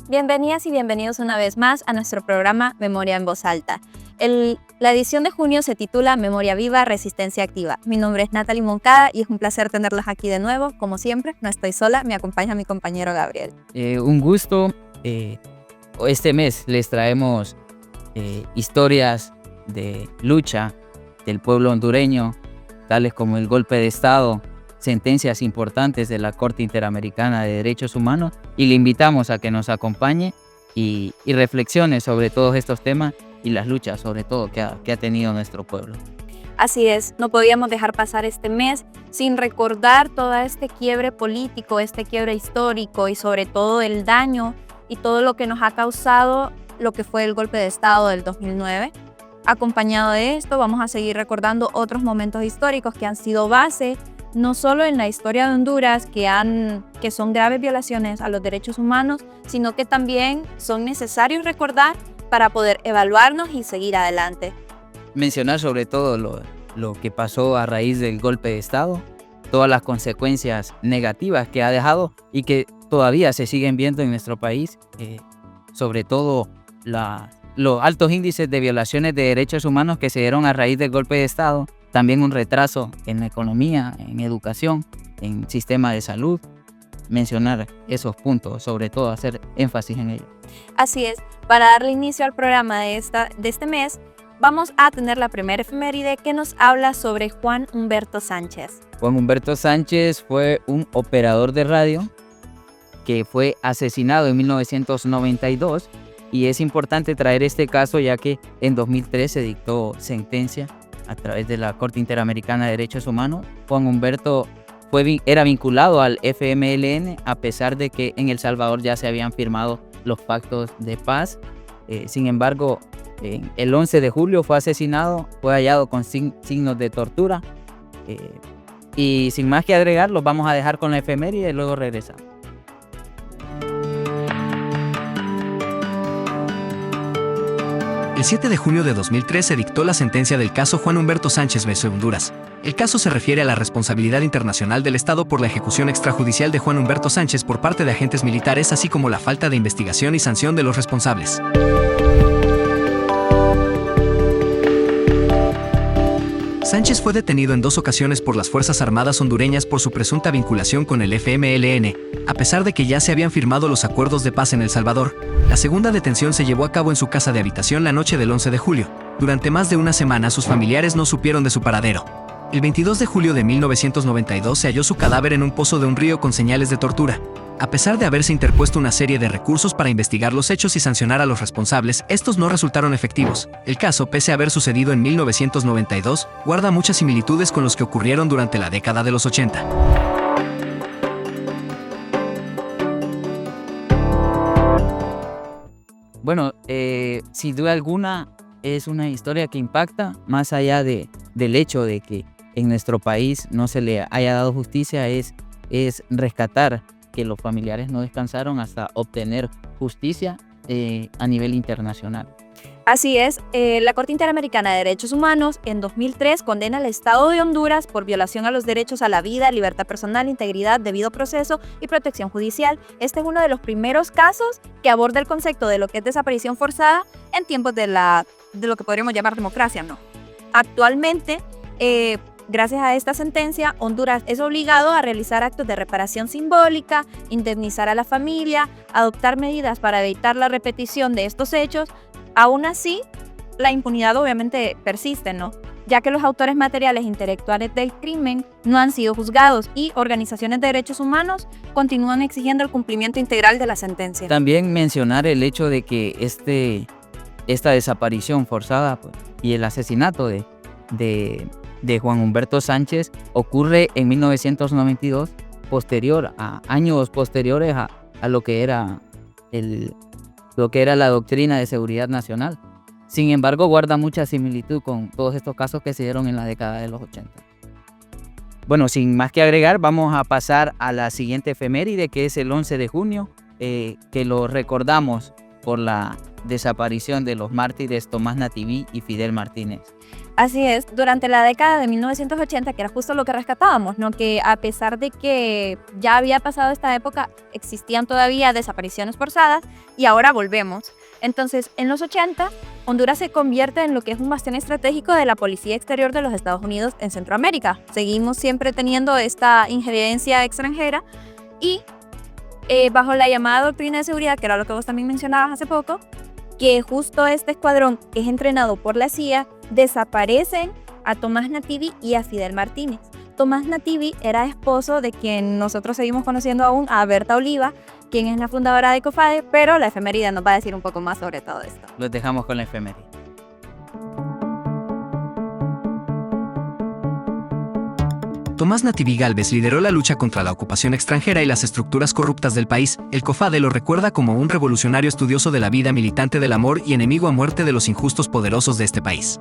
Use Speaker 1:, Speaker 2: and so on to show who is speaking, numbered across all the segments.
Speaker 1: Bienvenidas y bienvenidos una vez más a nuestro programa Memoria en Voz Alta. La edición de junio se titula Memoria Viva, Resistencia Activa. Mi nombre es Natalie Moncada y es un placer tenerlos aquí de nuevo. Como siempre, no estoy sola, me acompaña mi compañero Gabriel.
Speaker 2: Un gusto. Este mes les traemos historias de lucha del pueblo hondureño, tales como el golpe de Estado, sentencias importantes de la Corte Interamericana de Derechos Humanos, y le invitamos a que nos acompañe y reflexione sobre todos estos temas y las luchas, sobre todo, que ha tenido nuestro pueblo.
Speaker 1: Así es, no podíamos dejar pasar este mes sin recordar todo este quiebre político, este quiebre histórico y sobre todo el daño y todo lo que nos ha causado lo que fue el golpe de Estado del 2009. Acompañado de esto, vamos a seguir recordando otros momentos históricos que han sido base no solo en la historia de Honduras, que son graves violaciones a los derechos humanos, sino que también son necesarios recordar para poder evaluarnos y seguir adelante.
Speaker 2: Mencionar sobre todo lo que pasó a raíz del golpe de Estado, todas las consecuencias negativas que ha dejado y que todavía se siguen viendo en nuestro país, sobre todo los altos índices de violaciones de derechos humanos que se dieron a raíz del golpe de Estado, también un retraso en la economía, en educación, en sistema de salud. Mencionar esos puntos, sobre todo hacer énfasis en ellos.
Speaker 1: Así es, para darle inicio al programa de este mes, vamos a tener la primera efeméride que nos habla sobre Juan Humberto Sánchez.
Speaker 2: Juan Humberto Sánchez fue un operador de radio que fue asesinado en 1992, y es importante traer este caso ya que en 2003 se dictó sentencia a través de la Corte Interamericana de Derechos Humanos. Juan Humberto era vinculado al FMLN a pesar de que en El Salvador ya se habían firmado los pactos de paz. Sin embargo, el 11 de julio fue asesinado, fue hallado con signos de tortura. Y sin más que agregar, los vamos a dejar con la efeméride y luego regresamos.
Speaker 3: El 7 de junio de 2003 se dictó la sentencia del caso Juan Humberto Sánchez vs. Honduras. El caso se refiere a la responsabilidad internacional del Estado por la ejecución extrajudicial de Juan Humberto Sánchez por parte de agentes militares, así como la falta de investigación y sanción de los responsables. Sánchez fue detenido en 2 ocasiones por las Fuerzas Armadas hondureñas por su presunta vinculación con el FMLN, a pesar de que ya se habían firmado los acuerdos de paz en El Salvador. La segunda detención se llevó a cabo en su casa de habitación la noche del 11 de julio. Durante más de una semana sus familiares no supieron de su paradero. El 22 de julio de 1992 se halló su cadáver en un pozo de un río con señales de tortura. A pesar de haberse interpuesto una serie de recursos para investigar los hechos y sancionar a los responsables, estos no resultaron efectivos. El caso, pese a haber sucedido en 1992, guarda muchas similitudes con los que ocurrieron durante la década de los 80.
Speaker 2: Bueno, sin duda alguna es una historia que impacta, más allá del hecho de que en nuestro país no se le haya dado justicia, es rescatar que los familiares no descansaron hasta obtener justicia a nivel internacional.
Speaker 1: Así es, la Corte Interamericana de Derechos Humanos en 2003 condena al Estado de Honduras por violación a los derechos a la vida, libertad personal, integridad, debido proceso y protección judicial. Este es uno de los primeros casos que aborda el concepto de lo que es desaparición forzada en tiempos de lo que podríamos llamar democracia, ¿no? Actualmente, gracias a esta sentencia, Honduras es obligado a realizar actos de reparación simbólica, indemnizar a la familia, adoptar medidas para evitar la repetición de estos hechos. Aún así, la impunidad obviamente persiste, ¿no? Ya que los autores materiales e intelectuales del crimen no han sido juzgados y organizaciones de derechos humanos continúan exigiendo el cumplimiento integral de la sentencia.
Speaker 2: También mencionar el hecho de que esta desaparición forzada y el asesinato de Juan Humberto Sánchez ocurre en 1992, años posteriores a lo que era la doctrina de seguridad nacional. Sin embargo, guarda mucha similitud con todos estos casos que se dieron en la década de los 80. Bueno, sin más que agregar, vamos a pasar a la siguiente efeméride, que es el 11 de junio, que lo recordamos por la desaparición de los mártires Tomás Nativí y Fidel Martínez.
Speaker 1: Así es, durante la década de 1980, que era justo lo que rescatábamos, ¿no? Que a pesar de que ya había pasado esta época, existían todavía desapariciones forzadas y ahora volvemos. Entonces, en los 80, Honduras se convierte en lo que es un bastión estratégico de la policía exterior de los Estados Unidos en Centroamérica. Seguimos siempre teniendo esta injerencia extranjera y bajo la llamada doctrina de seguridad, que era lo que vos también mencionabas hace poco, que justo este escuadrón que es entrenado por la CIA, desaparecen a Tomás Nativí y a Fidel Martínez. Tomás Nativí era esposo de quien nosotros seguimos conociendo aún, a Berta Oliva, quien es la fundadora de COFADE, pero la efeméride nos va a decir un poco más sobre todo esto.
Speaker 2: Los dejamos con la efeméride.
Speaker 3: Tomás Nativí Gálvez lideró la lucha contra la ocupación extranjera y las estructuras corruptas del país. El COFADE lo recuerda como un revolucionario estudioso de la vida, militante del amor y enemigo a muerte de los injustos poderosos de este país.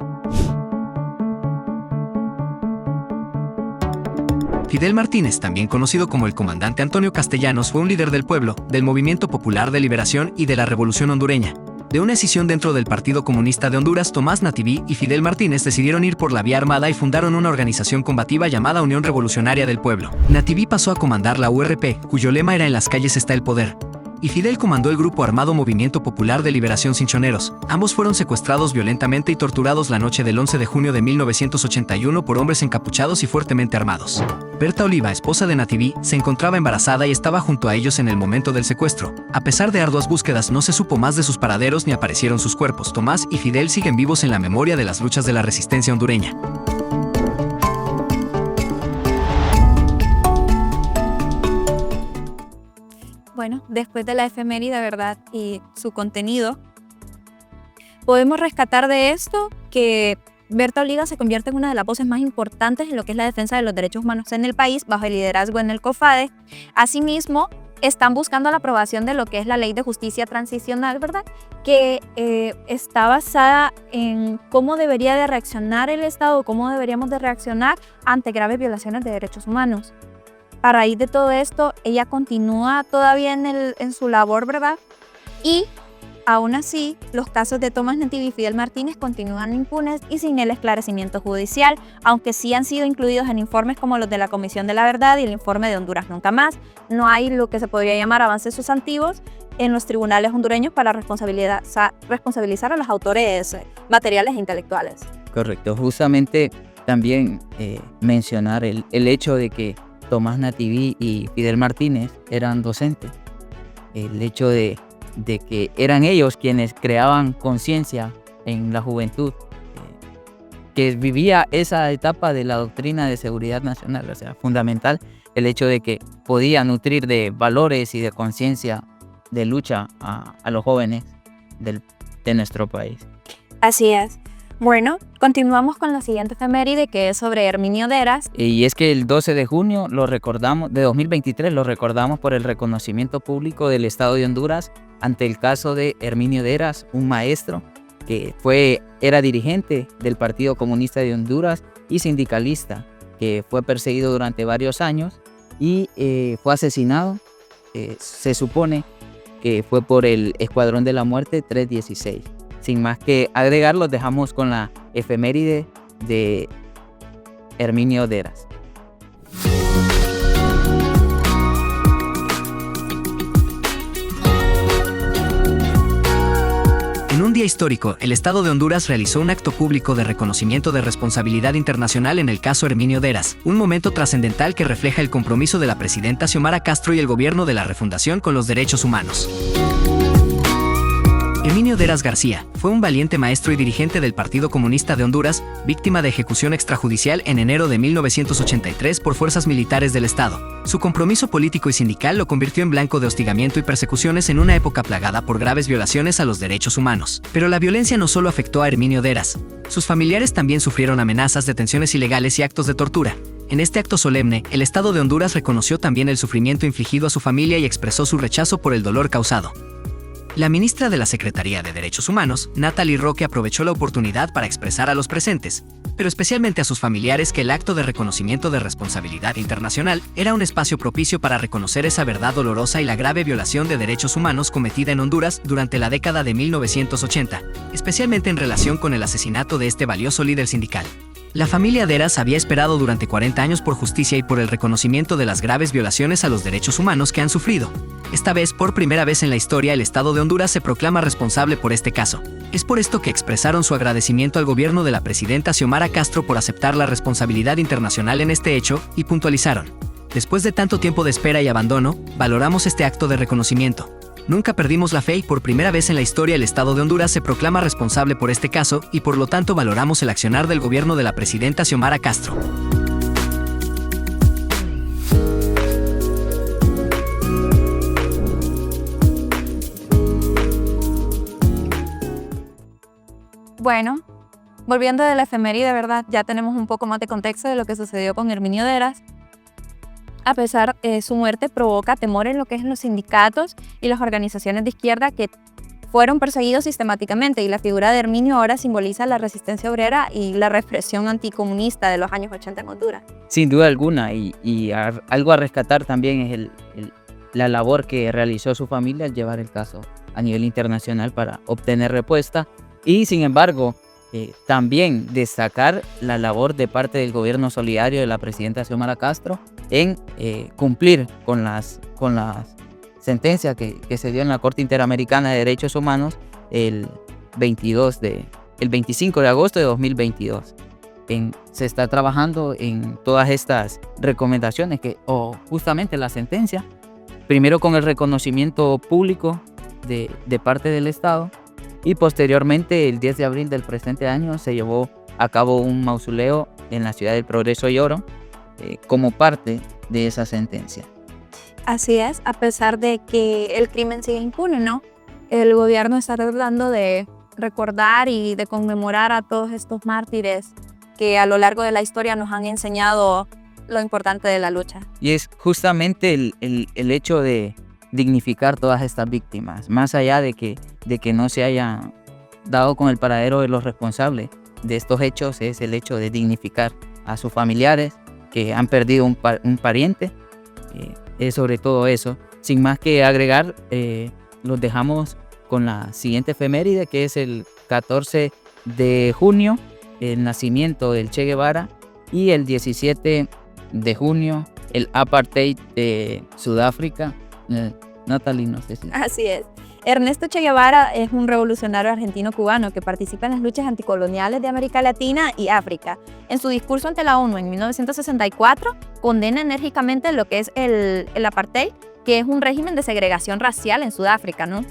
Speaker 3: Fidel Martínez, también conocido como el comandante Antonio Castellanos, fue un líder del pueblo, del Movimiento Popular de Liberación y de la Revolución Hondureña. De una escisión dentro del Partido Comunista de Honduras, Tomás Nativí y Fidel Martínez decidieron ir por la vía armada y fundaron una organización combativa llamada Unión Revolucionaria del Pueblo. Nativí pasó a comandar la URP, cuyo lema era "En las calles está el poder", y Fidel comandó el grupo armado Movimiento Popular de Liberación Cinchoneros. Ambos fueron secuestrados violentamente y torturados la noche del 11 de junio de 1981 por hombres encapuchados y fuertemente armados. Berta Oliva, esposa de Nativí, se encontraba embarazada y estaba junto a ellos en el momento del secuestro. A pesar de arduas búsquedas, no se supo más de sus paraderos ni aparecieron sus cuerpos. Tomás y Fidel siguen vivos en la memoria de las luchas de la resistencia hondureña.
Speaker 1: Bueno, después de la efeméride, ¿verdad? Y su contenido, podemos rescatar de esto que Berta Oliva se convierte en una de las voces más importantes en lo que es la defensa de los derechos humanos en el país, bajo el liderazgo en el COFADE. Asimismo, están buscando la aprobación de lo que es la Ley de Justicia Transicional, ¿verdad? Que está basada en cómo debería de reaccionar el Estado, cómo deberíamos de reaccionar ante graves violaciones de derechos humanos. A raíz de todo esto, ella continúa todavía en su labor, ¿verdad? Y aún así, los casos de Tomás Nativí y Fidel Martínez continúan impunes y sin el esclarecimiento judicial, aunque sí han sido incluidos en informes como los de la Comisión de la Verdad y el informe de Honduras Nunca Más. No hay lo que se podría llamar avances sustantivos en los tribunales hondureños para responsabilizar a los autores materiales e intelectuales.
Speaker 2: Correcto. Justamente también mencionar el hecho de que Tomás Nativí y Fidel Martínez eran docentes. El hecho de que eran ellos quienes creaban conciencia en la juventud, que vivía esa etapa de la doctrina de seguridad nacional, o sea, fundamental el hecho de que podía nutrir de valores y de conciencia de lucha a los jóvenes de nuestro país.
Speaker 1: Así es. Bueno, continuamos con la siguiente efeméride, que es sobre Herminio Deras.
Speaker 2: Y es que el 12 de junio de 2023 lo recordamos por el reconocimiento público del Estado de Honduras ante el caso de Herminio Deras, un maestro que era dirigente del Partido Comunista de Honduras y sindicalista, que fue perseguido durante varios años y fue asesinado. Se supone que fue por el Escuadrón de la Muerte 316. Sin más que agregar, los dejamos con la efeméride de Herminio Deras.
Speaker 3: En un día histórico, el Estado de Honduras realizó un acto público de reconocimiento de responsabilidad internacional en el caso Herminio Deras, un momento trascendental que refleja el compromiso de la presidenta Xiomara Castro y el gobierno de la refundación con los derechos humanos. Herminio Deras García fue un valiente maestro y dirigente del Partido Comunista de Honduras, víctima de ejecución extrajudicial en enero de 1983 por fuerzas militares del Estado. Su compromiso político y sindical lo convirtió en blanco de hostigamiento y persecuciones en una época plagada por graves violaciones a los derechos humanos. Pero la violencia no solo afectó a Herminio Deras. Sus familiares también sufrieron amenazas, detenciones ilegales y actos de tortura. En este acto solemne, el Estado de Honduras reconoció también el sufrimiento infligido a su familia y expresó su rechazo por el dolor causado. La ministra de la Secretaría de Derechos Humanos, Natalie Roque, aprovechó la oportunidad para expresar a los presentes pero especialmente a sus familiares, que el acto de reconocimiento de responsabilidad internacional era un espacio propicio para reconocer esa verdad dolorosa y la grave violación de derechos humanos cometida en Honduras durante la década de 1980, especialmente en relación con el asesinato de este valioso líder sindical. La familia Deras había esperado durante 40 años por justicia y por el reconocimiento de las graves violaciones a los derechos humanos que han sufrido. Esta vez, por primera vez en la historia, el Estado de Honduras se proclama responsable por este caso. Es por esto que expresaron su agradecimiento al gobierno de la presidenta Xiomara Castro por aceptar la responsabilidad internacional en este hecho, y puntualizaron: después de tanto tiempo de espera y abandono, valoramos este acto de reconocimiento. Nunca perdimos la fe y por primera vez en la historia el Estado de Honduras se proclama responsable por este caso, y por lo tanto valoramos el accionar del gobierno de la presidenta Xiomara Castro.
Speaker 1: Bueno, volviendo de la efeméride, ¿verdad? Ya tenemos un poco más de contexto de lo que sucedió con Herminio Deras. A pesar de su muerte, provoca temor en lo que es los sindicatos y las organizaciones de izquierda, que fueron perseguidos sistemáticamente, y la figura de Herminio ahora simboliza la resistencia obrera y la represión anticomunista de los años 80 en Honduras.
Speaker 2: Sin duda alguna, algo a rescatar también es la labor que realizó su familia al llevar el caso a nivel internacional para obtener respuesta, y sin embargo también destacar la labor de parte del gobierno solidario de la presidenta Xiomara Castro en cumplir con las sentencias que se dio en la Corte Interamericana de Derechos Humanos el 25 de agosto de 2022. Se está trabajando en todas estas recomendaciones justamente la sentencia, primero con el reconocimiento público de parte del Estado, y posteriormente el 10 de abril del presente año se llevó a cabo un mausoleo en la ciudad del Progreso y Oro como parte de esa sentencia.
Speaker 1: Así es, a pesar de que el crimen sigue impune, ¿no? El gobierno está tratando de recordar y de conmemorar a todos estos mártires que a lo largo de la historia nos han enseñado lo importante de la lucha.
Speaker 2: Y es justamente el hecho de dignificar todas estas víctimas, más allá de que no se haya dado con el paradero de los responsables de estos hechos, es el hecho de dignificar a sus familiares que han perdido un pariente. Es sobre todo eso. Sin más que agregar, los dejamos con la siguiente efeméride, que es el 14 de junio, el nacimiento del Che Guevara, y el 17 de junio, el apartheid de Sudáfrica. Natalie, no sé si...
Speaker 1: Así es. Ernesto Che Guevara es un revolucionario argentino-cubano que participa en las luchas anticoloniales de América Latina y África. En su discurso ante la ONU en 1964, condena enérgicamente lo que es el apartheid, que es un régimen de segregación racial en Sudáfrica, ¿no?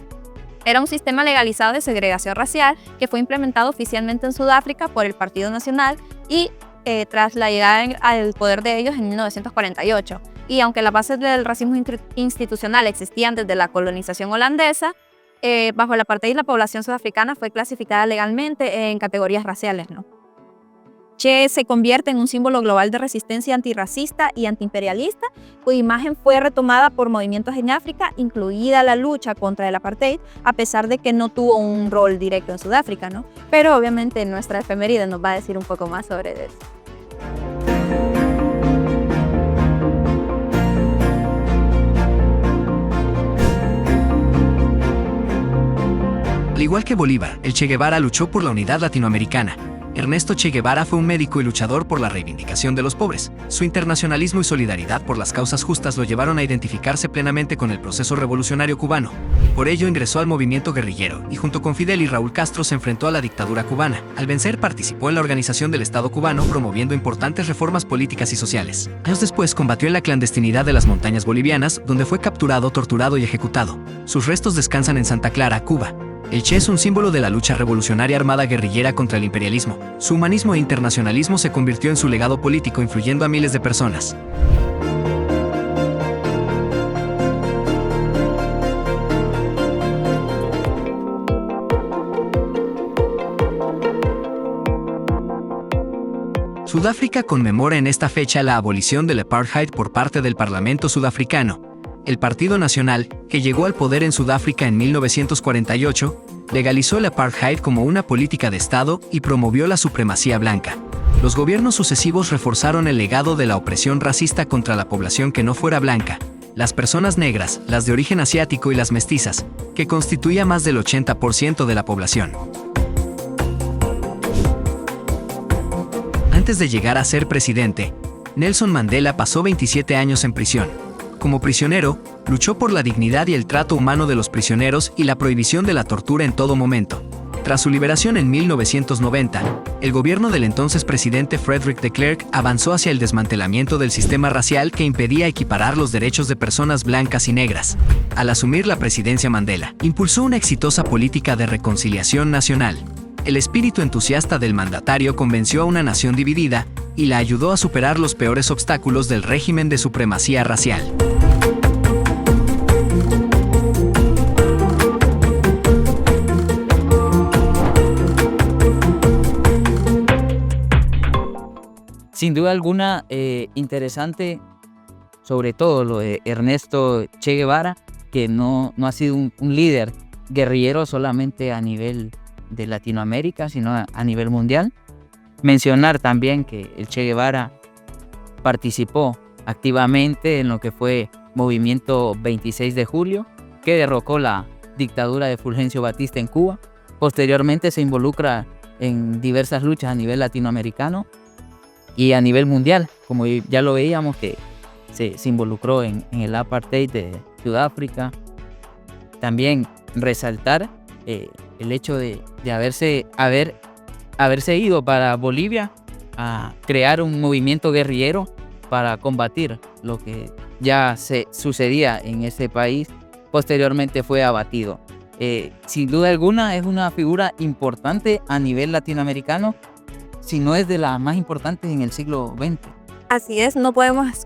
Speaker 1: Era un sistema legalizado de segregación racial que fue implementado oficialmente en Sudáfrica por el Partido Nacional y tras la llegada al poder de ellos en 1948. Y aunque las bases del racismo institucional existían desde la colonización holandesa, bajo el apartheid la población sudafricana fue clasificada legalmente en categorías raciales, ¿no? Che se convierte en un símbolo global de resistencia antirracista y antiimperialista, cuya imagen fue retomada por movimientos en África, incluida la lucha contra el apartheid, a pesar de que no tuvo un rol directo en Sudáfrica, ¿no? Pero obviamente nuestra efeméride nos va a decir un poco más sobre eso.
Speaker 3: Al igual que Bolívar, el Che Guevara luchó por la unidad latinoamericana. Ernesto Che Guevara fue un médico y luchador por la reivindicación de los pobres. Su internacionalismo y solidaridad por las causas justas lo llevaron a identificarse plenamente con el proceso revolucionario cubano. Por ello ingresó al movimiento guerrillero y junto con Fidel y Raúl Castro se enfrentó a la dictadura cubana. Al vencer participó en la organización del Estado cubano, promoviendo importantes reformas políticas y sociales. Años después combatió en la clandestinidad de las montañas bolivianas, donde fue capturado, torturado y ejecutado. Sus restos descansan en Santa Clara, Cuba. El Che es un símbolo de la lucha revolucionaria armada guerrillera contra el imperialismo. Su humanismo e internacionalismo se convirtió en su legado político, influyendo a miles de personas. Sudáfrica conmemora en esta fecha la abolición del apartheid por parte del Parlamento sudafricano. El Partido Nacional, que llegó al poder en Sudáfrica en 1948, legalizó el apartheid como una política de Estado y promovió la supremacía blanca. Los gobiernos sucesivos reforzaron el legado de la opresión racista contra la población que no fuera blanca, las personas negras, las de origen asiático y las mestizas, que constituía más del 80% de la población. Antes de llegar a ser presidente, Nelson Mandela pasó 27 años en prisión. Como prisionero, luchó por la dignidad y el trato humano de los prisioneros y la prohibición de la tortura en todo momento. Tras su liberación en 1990, el gobierno del entonces presidente Frederick de Klerk avanzó hacia el desmantelamiento del sistema racial que impedía equiparar los derechos de personas blancas y negras. Al asumir la presidencia, Mandela impulsó una exitosa política de reconciliación nacional. El espíritu entusiasta del mandatario convenció a una nación dividida y la ayudó a superar los peores obstáculos del régimen de supremacía racial.
Speaker 2: Sin duda alguna, interesante, sobre todo lo de Ernesto Che Guevara, que no ha sido un líder guerrillero solamente a nivel de Latinoamérica, sino a nivel mundial. Mencionar también que el Che Guevara participó activamente en lo que fue Movimiento 26 de Julio, que derrocó la dictadura de Fulgencio Batista en Cuba. Posteriormente se involucra en diversas luchas a nivel latinoamericano y a nivel mundial, como ya lo veíamos, que se involucró en el apartheid de Sudáfrica. También resaltar el hecho de haberse ido para Bolivia a crear un movimiento guerrillero para combatir lo que ya se sucedía en ese país. Posteriormente fue abatido. Sin duda alguna es una figura importante a nivel latinoamericano, si no es de las más importantes en el siglo XX.
Speaker 1: Así es, no podemos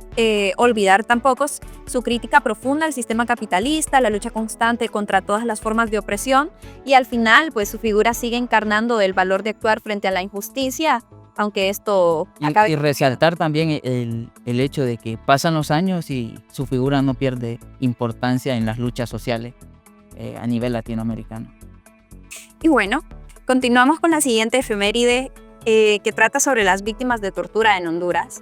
Speaker 1: olvidar tampoco su crítica profunda al sistema capitalista, la lucha constante contra todas las formas de opresión, y al final pues su figura sigue encarnando el valor de actuar frente a la injusticia, aunque esto acabe...
Speaker 2: Y resaltar también el hecho de que pasan los años y su figura no pierde importancia en las luchas sociales a nivel latinoamericano.
Speaker 1: Y bueno, continuamos con la siguiente efeméride que trata sobre las víctimas de tortura en Honduras.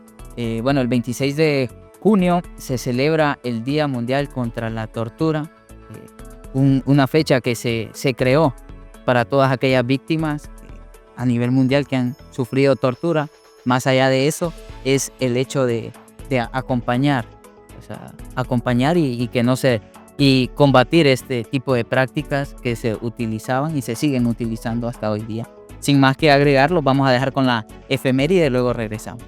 Speaker 2: Bueno, el 26 de junio se celebra el Día Mundial contra la Tortura, una fecha que se creó para todas aquellas víctimas a nivel mundial que han sufrido tortura. Más allá de eso, es el hecho de acompañar, acompañar y que no se... y combatir este tipo de prácticas que se utilizaban y se siguen utilizando hasta hoy día. Sin más que agregar, los vamos a dejar con la efeméride y luego regresamos.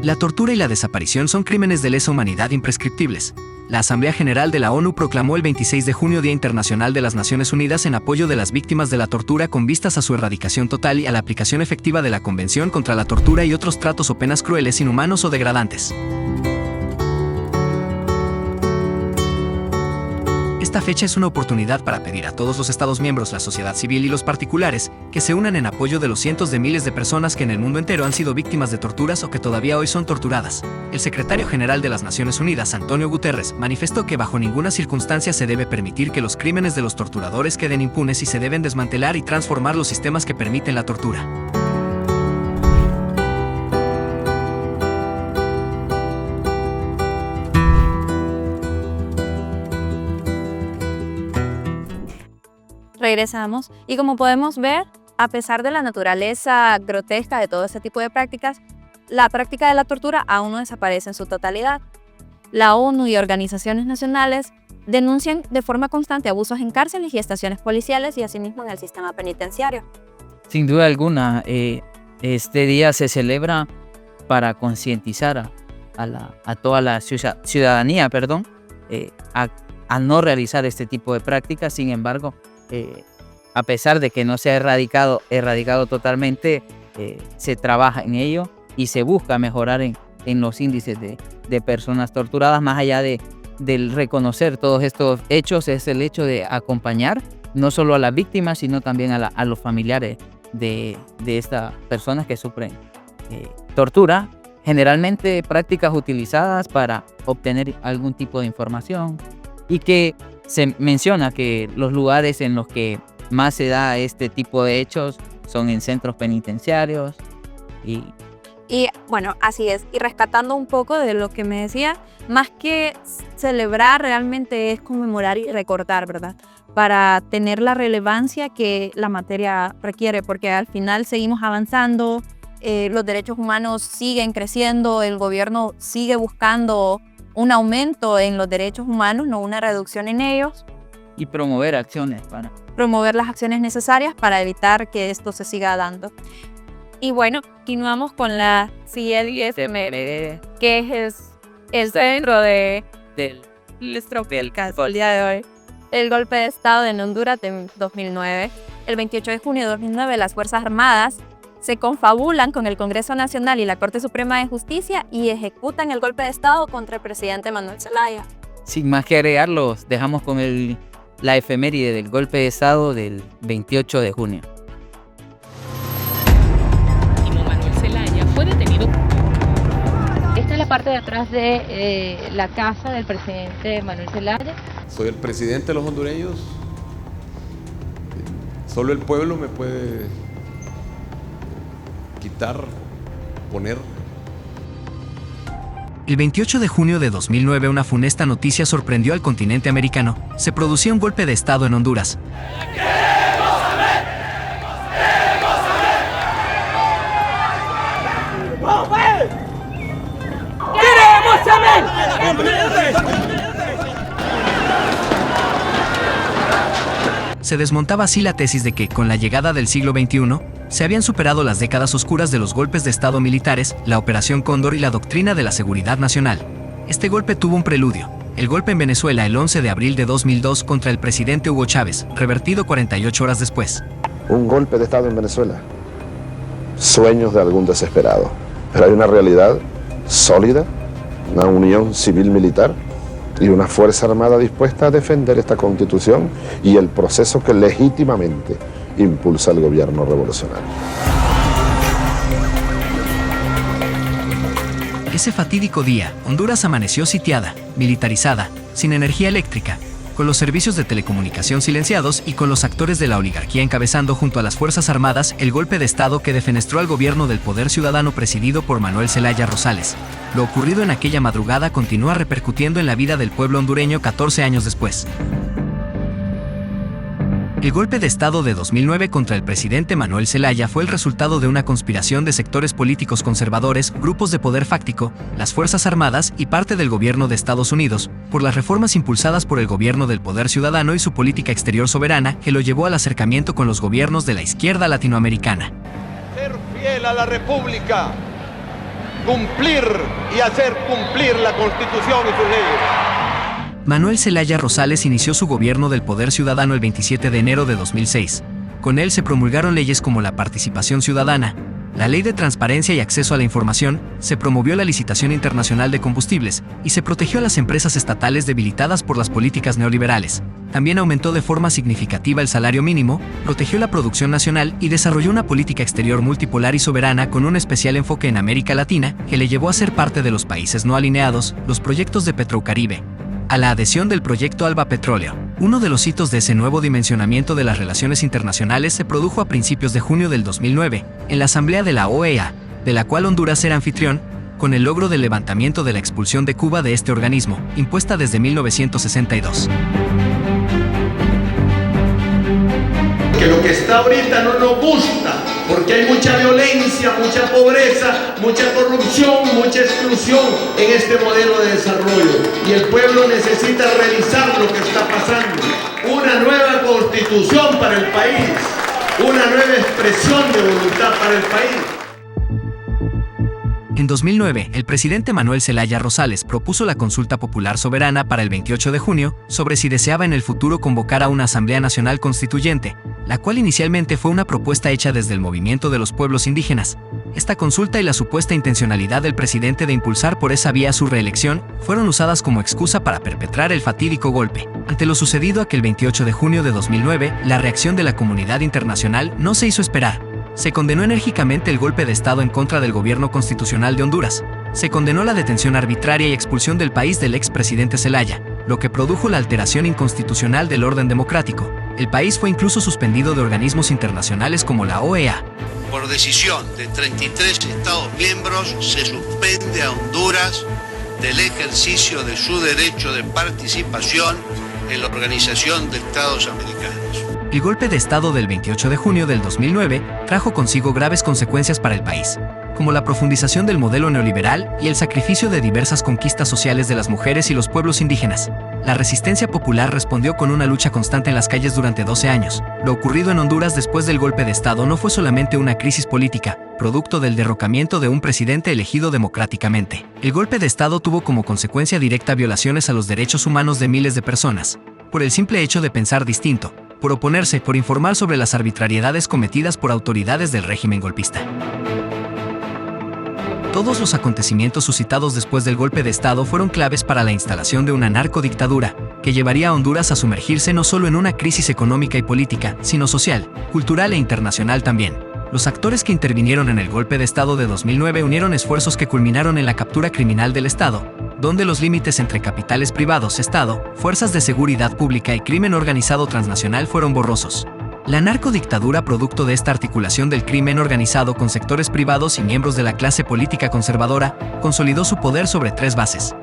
Speaker 3: La tortura y la desaparición son crímenes de lesa humanidad imprescriptibles. La Asamblea General de la ONU proclamó el 26 de junio Día Internacional de las Naciones Unidas en apoyo de las víctimas de la tortura con vistas a su erradicación total y a la aplicación efectiva de la Convención contra la Tortura y otros tratos o penas crueles, inhumanos o degradantes. Esta fecha es una oportunidad para pedir a todos los Estados miembros, la sociedad civil y los particulares que se unan en apoyo de los cientos de miles de personas que en el mundo entero han sido víctimas de torturas o que todavía hoy son torturadas. El secretario general de las Naciones Unidas, Antonio Guterres, manifestó que bajo ninguna circunstancia se debe permitir que los crímenes de los torturadores queden impunes y se deben desmantelar y transformar los sistemas que permiten la tortura.
Speaker 1: Regresamos y como podemos ver, a pesar de la naturaleza grotesca de todo este tipo de prácticas, la práctica de la tortura aún no desaparece en su totalidad. La ONU y organizaciones nacionales denuncian de forma constante abusos en cárceles y estaciones policiales y asimismo en el sistema penitenciario.
Speaker 2: Sin duda alguna, este día se celebra para concientizar a toda la ciudadanía, a no realizar este tipo de prácticas. Sin embargo, a pesar de que no se ha erradicado totalmente, se trabaja en ello y se busca mejorar en los índices de personas torturadas. Más allá del reconocer todos estos hechos, es el hecho de acompañar no solo a las víctimas, sino también a los familiares de estas personas que sufren tortura, generalmente prácticas utilizadas para obtener algún tipo de información y que se menciona que los lugares en los que más se da este tipo de hechos son en centros penitenciarios y
Speaker 1: bueno, así es. Y rescatando un poco de lo que me decía, más que celebrar realmente es conmemorar y recordar, ¿verdad? Para tener la relevancia que la materia requiere, porque al final seguimos avanzando, los derechos humanos siguen creciendo, el gobierno sigue buscando un aumento en los derechos humanos, no una reducción en ellos.
Speaker 2: Y promover acciones para
Speaker 1: promover las acciones necesarias para evitar que esto se siga dando. Y bueno, continuamos con la siguiente, que es el centro del día de hoy. El golpe de Estado en Honduras de 2009. El 28 de junio de 2009, las Fuerzas Armadas se confabulan con el Congreso Nacional y la Corte Suprema de Justicia y ejecutan el golpe de Estado contra el presidente Manuel Zelaya.
Speaker 2: Sin más que agregar, los dejamos con la efeméride del golpe de Estado del 28 de junio.
Speaker 4: Manuel Zelaya fue detenido. Esta es la parte de atrás de la casa del presidente Manuel Zelaya.
Speaker 5: Soy el presidente de los hondureños. Solo el pueblo me puede quitar, poner.
Speaker 3: El 28 de junio de 2009, una funesta noticia sorprendió al continente americano. Se producía un golpe de Estado en Honduras. Se desmontaba así la tesis de que, con la llegada del siglo XXI, se habían superado las décadas oscuras de los golpes de Estado militares, la Operación Cóndor y la doctrina de la seguridad nacional. Este golpe tuvo un preludio, el golpe en Venezuela el 11 de abril de 2002 contra el presidente Hugo Chávez, revertido 48 horas después.
Speaker 6: Un golpe de Estado en Venezuela. Sueños de algún desesperado. Pero hay una realidad sólida, una unión civil-militar y una Fuerza Armada dispuesta a defender esta Constitución y el proceso que legítimamente impulsa el gobierno revolucionario.
Speaker 3: Ese fatídico día, Honduras amaneció sitiada, militarizada, sin energía eléctrica, con los servicios de telecomunicación silenciados y con los actores de la oligarquía encabezando junto a las Fuerzas Armadas el golpe de Estado que defenestró al gobierno del Poder Ciudadano presidido por Manuel Zelaya Rosales. Lo ocurrido en aquella madrugada continúa repercutiendo en la vida del pueblo hondureño 14 años después. El golpe de Estado de 2009 contra el presidente Manuel Zelaya fue el resultado de una conspiración de sectores políticos conservadores, grupos de poder fáctico, las Fuerzas Armadas y parte del gobierno de Estados Unidos, por las reformas impulsadas por el gobierno del Poder Ciudadano y su política exterior soberana que lo llevó al acercamiento con los gobiernos de la izquierda latinoamericana.
Speaker 7: Ser fiel a la República, cumplir y hacer cumplir la Constitución y sus leyes.
Speaker 3: Manuel Zelaya Rosales inició su gobierno del Poder Ciudadano el 27 de enero de 2006. Con él se promulgaron leyes como la participación ciudadana, la Ley de Transparencia y Acceso a la Información, se promovió la licitación internacional de combustibles y se protegió a las empresas estatales debilitadas por las políticas neoliberales. También aumentó de forma significativa el salario mínimo, protegió la producción nacional y desarrolló una política exterior multipolar y soberana con un especial enfoque en América Latina que le llevó a ser parte de los países no alineados, los proyectos de Petrocaribe, a la adhesión del proyecto Alba Petróleo. Uno de los hitos de ese nuevo dimensionamiento de las relaciones internacionales se produjo a principios de junio del 2009, en la Asamblea de la OEA, de la cual Honduras era anfitrión, con el logro del levantamiento de la expulsión de Cuba de este organismo, impuesta desde 1962.
Speaker 7: Que lo que está ahorita no nos gusta, porque hay mucha violencia, mucha pobreza, mucha corrupción, mucha exclusión en este modelo de desarrollo. Y el pueblo necesita revisar lo que está pasando. Una nueva constitución para el país, una nueva expresión de voluntad para el país.
Speaker 3: En 2009, el presidente Manuel Zelaya Rosales propuso la consulta popular soberana para el 28 de junio sobre si deseaba en el futuro convocar a una Asamblea Nacional Constituyente, la cual inicialmente fue una propuesta hecha desde el movimiento de los pueblos indígenas. Esta consulta y la supuesta intencionalidad del presidente de impulsar por esa vía su reelección fueron usadas como excusa para perpetrar el fatídico golpe. Ante lo sucedido aquel 28 de junio de 2009, la reacción de la comunidad internacional no se hizo esperar. Se condenó enérgicamente el golpe de Estado en contra del gobierno constitucional de Honduras. Se condenó la detención arbitraria y expulsión del país del expresidente Zelaya. lo que produjo la alteración inconstitucional del orden democrático. El país fue incluso suspendido de organismos internacionales como la OEA.
Speaker 8: Por decisión de 33 Estados miembros, se suspende a Honduras del ejercicio de su derecho de participación en la Organización de Estados Americanos.
Speaker 3: El golpe de Estado del 28 de junio del 2009 trajo consigo graves consecuencias para el país, como la profundización del modelo neoliberal y el sacrificio de diversas conquistas sociales de las mujeres y los pueblos indígenas. La resistencia popular respondió con una lucha constante en las calles durante 12 años. Lo ocurrido en Honduras después del golpe de Estado no fue solamente una crisis política, producto del derrocamiento de un presidente elegido democráticamente. El golpe de Estado tuvo como consecuencia directa violaciones a los derechos humanos de miles de personas, por el simple hecho de pensar distinto, por oponerse, por informar sobre las arbitrariedades cometidas por autoridades del régimen golpista. Todos los acontecimientos suscitados después del golpe de Estado fueron claves para la instalación de una narcodictadura, que llevaría a Honduras a sumergirse no solo en una crisis económica y política, sino social, cultural e internacional también. Los actores que intervinieron en el golpe de Estado de 2009 unieron esfuerzos que culminaron en la captura criminal del Estado, donde los límites entre capitales privados, Estado, fuerzas de seguridad pública y crimen organizado transnacional fueron borrosos. La narcodictadura, producto de esta articulación del crimen organizado con sectores privados y miembros de la clase política conservadora, consolidó su poder sobre tres bases.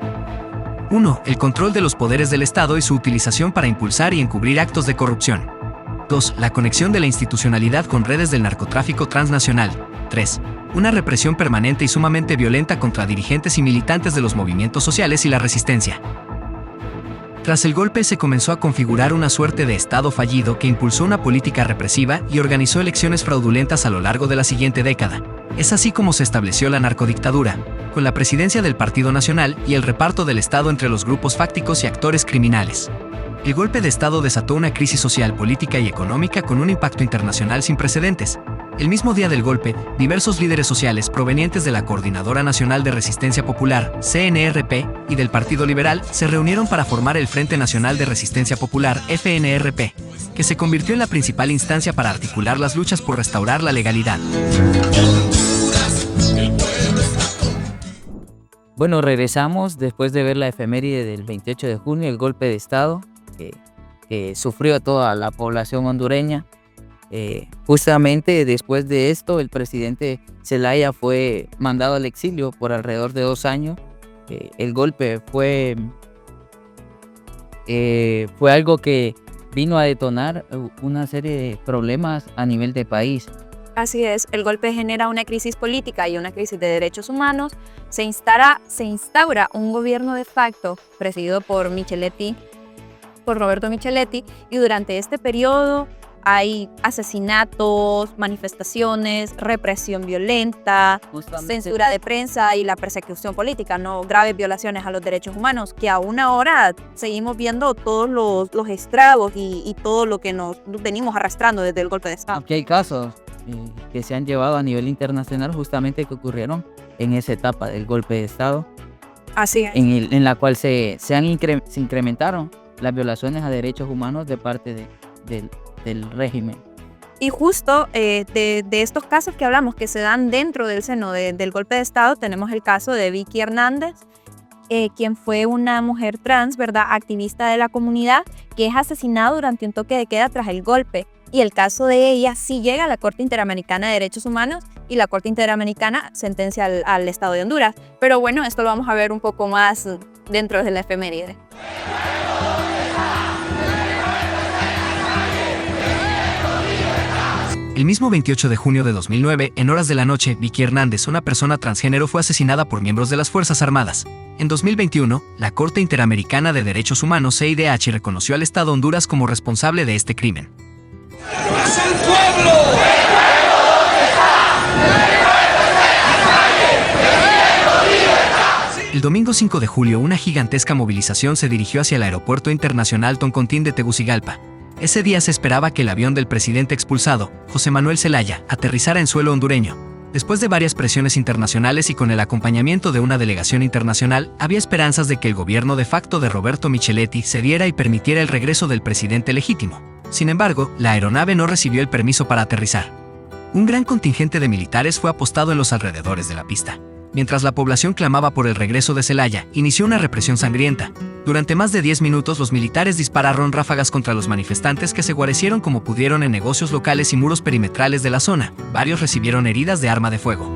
Speaker 3: 1. El control de los poderes del Estado y su utilización para impulsar y encubrir actos de corrupción. 2. La conexión de la institucionalidad con redes del narcotráfico transnacional. 3. Una represión permanente y sumamente violenta contra dirigentes y militantes de los movimientos sociales y la resistencia. Tras el golpe se comenzó a configurar una suerte de Estado fallido que impulsó una política represiva y organizó elecciones fraudulentas a lo largo de la siguiente década. Es así como se estableció la narcodictadura, con la presidencia del Partido Nacional y el reparto del Estado entre los grupos fácticos y actores criminales. El golpe de Estado desató una crisis social, política y económica con un impacto internacional sin precedentes. El mismo día del golpe, diversos líderes sociales provenientes de la Coordinadora Nacional de Resistencia Popular, CNRP, y del Partido Liberal se reunieron para formar el Frente Nacional de Resistencia Popular, FNRP, que se convirtió en la principal instancia para articular las luchas por restaurar la legalidad.
Speaker 2: Bueno, regresamos después de ver la efeméride del 28 de junio, el golpe de Estado que sufrió toda la población hondureña. Justamente después de esto, el presidente Zelaya fue mandado al exilio por alrededor de 2 años. El golpe fue algo que vino a detonar una serie de problemas a nivel de país.
Speaker 1: Así es, el golpe genera una crisis política y una crisis de derechos humanos. Se instaura un gobierno de facto presidido por Roberto Micheletti, y durante este periodo hay asesinatos, manifestaciones, represión violenta, censura de prensa y la persecución política, ¿no? Graves violaciones a los derechos humanos, que aún ahora seguimos viendo todos los estragos y todo lo que nos venimos arrastrando desde el golpe de Estado.
Speaker 2: Aquí hay casos que se han llevado a nivel internacional justamente que ocurrieron en esa etapa del golpe de Estado.
Speaker 1: Así es.
Speaker 2: En la cual se incrementaron las violaciones a derechos humanos de parte del régimen.
Speaker 1: Y justo de estos casos que hablamos que se dan dentro del seno del golpe de Estado, tenemos el caso de Vicky Hernández, quien fue una mujer trans, ¿verdad?, activista de la comunidad, que es asesinada durante un toque de queda tras el golpe. Y el caso de ella sí llega a la Corte Interamericana de Derechos Humanos y la Corte Interamericana sentencia al Estado de Honduras. Pero bueno, esto lo vamos a ver un poco más dentro de la efeméride.
Speaker 3: El mismo 28 de junio de 2009, en horas de la noche, Vicky Hernández, una persona transgénero, fue asesinada por miembros de las Fuerzas Armadas. En 2021, la Corte Interamericana de Derechos Humanos, CIDH, reconoció al Estado Honduras como responsable de este crimen.
Speaker 7: ¡Es el pueblo!
Speaker 3: El domingo 5 de julio, una gigantesca movilización se dirigió hacia el Aeropuerto Internacional Toncontín de Tegucigalpa. Ese día se esperaba que el avión del presidente expulsado, José Manuel Zelaya, aterrizara en suelo hondureño. Después de varias presiones internacionales y con el acompañamiento de una delegación internacional, había esperanzas de que el gobierno de facto de Roberto Micheletti cediera y permitiera el regreso del presidente legítimo. Sin embargo, la aeronave no recibió el permiso para aterrizar. Un gran contingente de militares fue apostado en los alrededores de la pista. Mientras la población clamaba por el regreso de Zelaya, inició una represión sangrienta. Durante más de 10 minutos los militares dispararon ráfagas contra los manifestantes que se guarecieron como pudieron en negocios locales y muros perimetrales de la zona. Varios recibieron heridas de arma de fuego.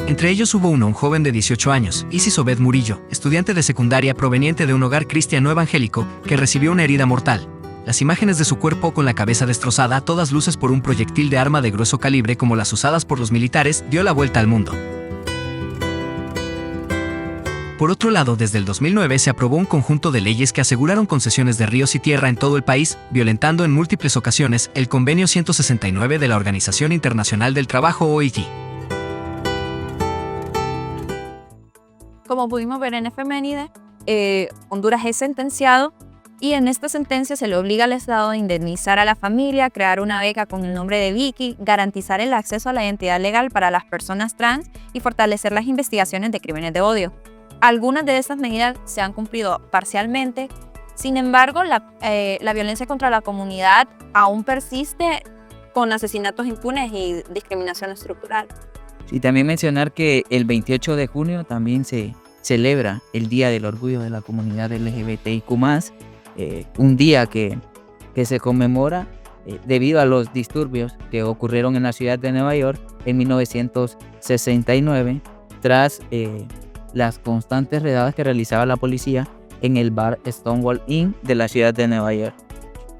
Speaker 3: Entre ellos hubo un joven de 18 años, Isis Obed Murillo, estudiante de secundaria proveniente de un hogar cristiano evangélico, que recibió una herida mortal. Las imágenes de su cuerpo con la cabeza destrozada a todas luces por un proyectil de arma de grueso calibre como las usadas por los militares dio la vuelta al mundo. Por otro lado, desde el 2009 se aprobó un conjunto de leyes que aseguraron concesiones de ríos y tierra en todo el país, violentando en múltiples ocasiones el Convenio 169 de la Organización Internacional del Trabajo (OIT).
Speaker 1: Como pudimos ver en efeméride, Honduras es sentenciado y en esta sentencia se le obliga al Estado a indemnizar a la familia, crear una beca con el nombre de Vicky, garantizar el acceso a la identidad legal para las personas trans y fortalecer las investigaciones de crímenes de odio. Algunas de estas medidas se han cumplido parcialmente, sin embargo, la violencia contra la comunidad aún persiste con asesinatos impunes y discriminación estructural.
Speaker 2: Y también mencionar que el 28 de junio también se celebra el Día del Orgullo de la Comunidad LGBTIQ+, un día que se conmemora debido a los disturbios que ocurrieron en la ciudad de Nueva York en 1969 tras las constantes redadas que realizaba la policía en el bar Stonewall Inn de la ciudad de Nueva York.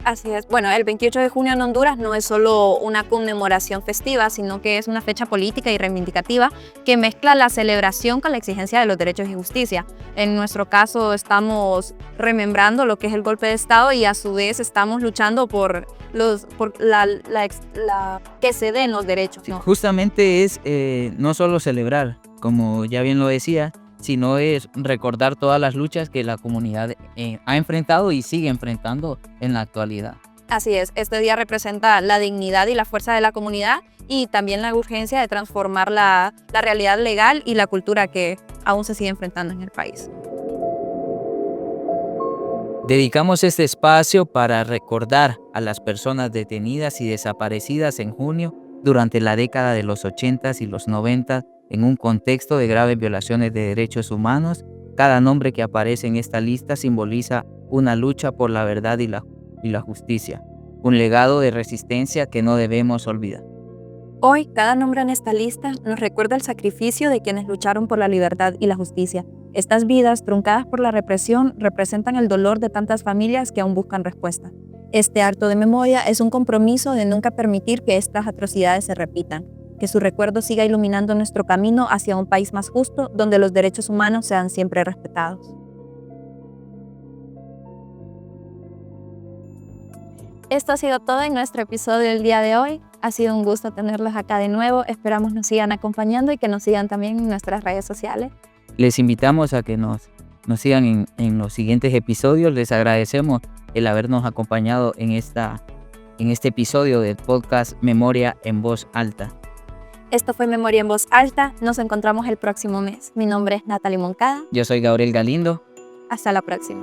Speaker 1: Así es. Bueno, el 28 de junio en Honduras no es solo una conmemoración festiva, sino que es una fecha política y reivindicativa que mezcla la celebración con la exigencia de los derechos y justicia. En nuestro caso estamos remembrando lo que es el golpe de Estado y a su vez estamos luchando por que se den los derechos, ¿no?
Speaker 2: Justamente es no solo celebrar, como ya bien lo decía, sino es recordar todas las luchas que la comunidad ha enfrentado y sigue enfrentando en la actualidad.
Speaker 1: Así es, este día representa la dignidad y la fuerza de la comunidad y también la urgencia de transformar la realidad legal y la cultura que aún se sigue enfrentando en el país.
Speaker 2: Dedicamos este espacio para recordar a las personas detenidas y desaparecidas en junio durante la década de los 80s y los 90s en un contexto de graves violaciones de derechos humanos. Cada nombre que aparece en esta lista simboliza una lucha por la verdad y la justicia, un legado de resistencia que no debemos olvidar.
Speaker 1: Hoy, cada nombre en esta lista nos recuerda el sacrificio de quienes lucharon por la libertad y la justicia. Estas vidas, truncadas por la represión, representan el dolor de tantas familias que aún buscan respuesta. Este acto de memoria es un compromiso de nunca permitir que estas atrocidades se repitan, que su recuerdo siga iluminando nuestro camino hacia un país más justo, donde los derechos humanos sean siempre respetados. Esto ha sido todo en nuestro episodio del día de hoy. Ha sido un gusto tenerlos acá de nuevo. Esperamos nos sigan acompañando y que nos sigan también en nuestras redes sociales.
Speaker 2: Les invitamos a que nos sigan en los siguientes episodios. Les agradecemos el habernos acompañado en este episodio del podcast Memoria en Voz Alta.
Speaker 1: Esto fue Memoria en Voz Alta. Nos encontramos el próximo mes. Mi nombre es Natalie Moncada.
Speaker 2: Yo soy Gabriel Galindo.
Speaker 1: Hasta la próxima.